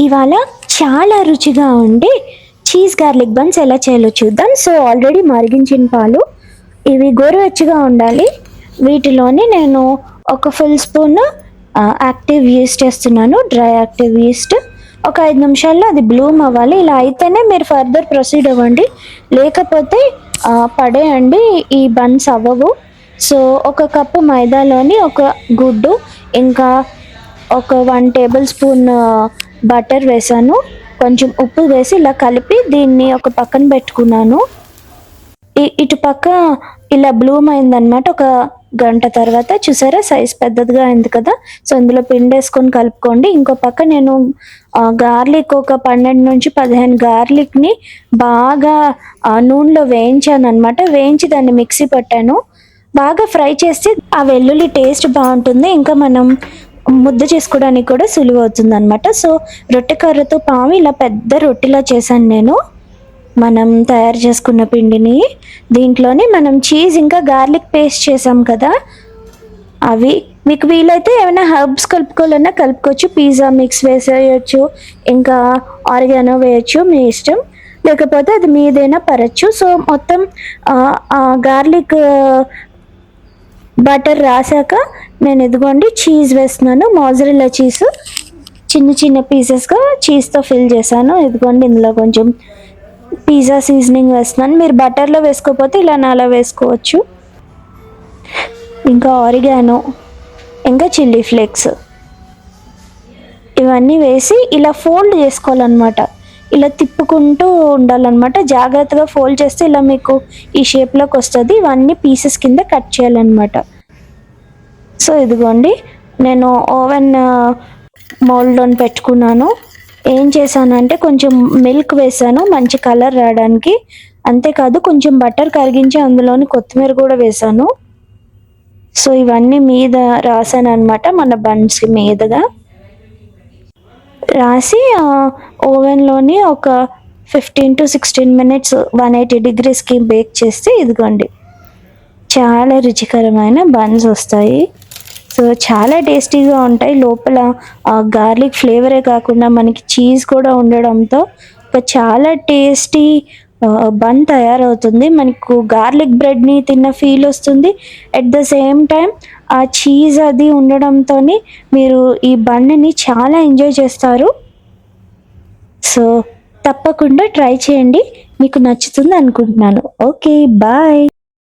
ఇవాళ చాలా రుచిగా ఉండే చీజ్ గార్లిక్ బన్స్ ఎలా చేయాలో చూద్దాం. సో ఆల్రెడీ మరిగించిన పాలు ఇవి గోరువెచ్చగా ఉండాలి. వీటిలోని నేను ఒక ఫుల్ స్పూన్ యాక్టివ్ ఈస్ట్ వేస్తున్నాను, డ్రై యాక్టివ్ ఈస్ట్. ఒక 5 నిమిషాల్లో అది బ్లూమ్ అవ్వాలి. ఇలా అయితేనే మీరు ఫర్దర్ ప్రొసీడ్ అవ్వండి, లేకపోతే పడేయండి, ఈ బన్స్ అవ్వవు. సో ఒక కప్పు మైదాలోని ఒక గుడ్డు, ఇంకా ఒక 1 టేబుల్ స్పూన్ బటర్ వేసాను, కొంచెం ఉప్పు వేసి ఇలా కలిపి దీన్ని ఒక పక్కన పెట్టుకున్నాను. ఇటు పక్క ఇలా బ్లూమ్ అయిందనమాట. ఒక గంట తర్వాత చూసారా సైజ్ పెద్దదిగా అయింది కదా. సో ఇందులో పిండి వేసుకొని కలుపుకోండి. ఇంకో పక్క నేను గార్లిక్ ఒక 12 నుంచి 15 గార్లిక్ని బాగా నూనెలో వేయించాను అనమాట. వేయించి దాన్ని మిక్సీ పట్టాను. బాగా ఫ్రై చేస్తే ఆ వెల్లుల్లి టేస్ట్ బాగుంటుంది, ఇంకా మనం ముద్ద చేసుకోవడానికి కూడా సులువు అవుతుంది అనమాట. సో రొట్టె కర్రతో పాము ఇలా పెద్ద రొట్టెలా చేశాను నేను. మనం తయారు చేసుకున్న పిండిని దీంట్లోని మనం చీజ్ ఇంకా గార్లిక్ పేస్ట్ చేసాం కదా, అవి మీకు వీలైతే ఏమైనా హర్బ్స్ కలుపుకోవాలన్నా కలుపుకోవచ్చు. పిజ్జా మిక్స్ వేసేయచ్చు, ఇంకా ఆరిగానో వేయచ్చు, మీ ఇష్టం. లేకపోతే అది మీదైనా పరచ్చు. సో మొత్తం గార్లిక్ బటర్ రాసాక నేను ఇదిగోండి చీజ్ వేస్తున్నాను. మోజరెల్లా చీజ్ చిన్న చిన్న పీసెస్గా చీజ్తో ఫిల్ చేశాను. ఇదిగోండి ఇందులో కొంచెం పిజ్జా సీజనింగ్ వేస్తున్నాను. మీరు బటర్లో వేసుకోకపోతే ఇలా అలా వేసుకోవచ్చు. ఇంకా ఆరిగానో, ఇంకా చిల్లీ ఫ్లేక్స్ ఇవన్నీ వేసి ఇలా ఫోల్డ్ చేసుకోవాలన్నమాట. ఇలా తిప్పుకుంటూ ఉండాలన్నమాట. జాగ్రత్తగా ఫోల్డ్ చేస్తే ఇలా మీకు ఈ షేప్లోకి వస్తుంది. ఇవన్నీ పీసెస్ కింద కట్ చేయాలన్నమాట. సో ఇదిగోండి నేను ఓవెన్ మౌల్డ్లో పెట్టుకున్నాను. ఏం చేశానంటే కొంచెం మిల్క్ వేసాను మంచి కలర్ రావడానికి. అంతేకాదు కొంచెం బటర్ కరిగించి అందులోని కొత్తిమీర కూడా వేసాను. సో ఇవన్నీ మీద రాసాను అనమాట. మన బన్స్ మీదగా రాసి ఓవెన్లోని ఒక 15 to 16 minutes 180 degreesకి బేక్ చేస్తే ఇదిగోండి చాలా రుచికరమైన బన్స్ వస్తాయి. సో చాలా టేస్టీగా ఉంటాయి. లోపల గార్లిక్ ఫ్లేవరే కాకుండా మనకి చీజ్ కూడా ఉండడంతో ఒక చాలా టేస్టీ బన్ తయారవుతుంది. మనకు గార్లిక్ బ్రెడ్ని తిన్న ఫీల్ వస్తుంది. అట్ ద సేమ్ టైం ఆ చీజ్ అది ఉండడంతో మీరు ఈ బన్ని చాలా ఎంజాయ్ చేస్తారు. సో తప్పకుండా ట్రై చేయండి, మీకు నచ్చుతుంది అనుకుంటున్నాను. Okay, bye.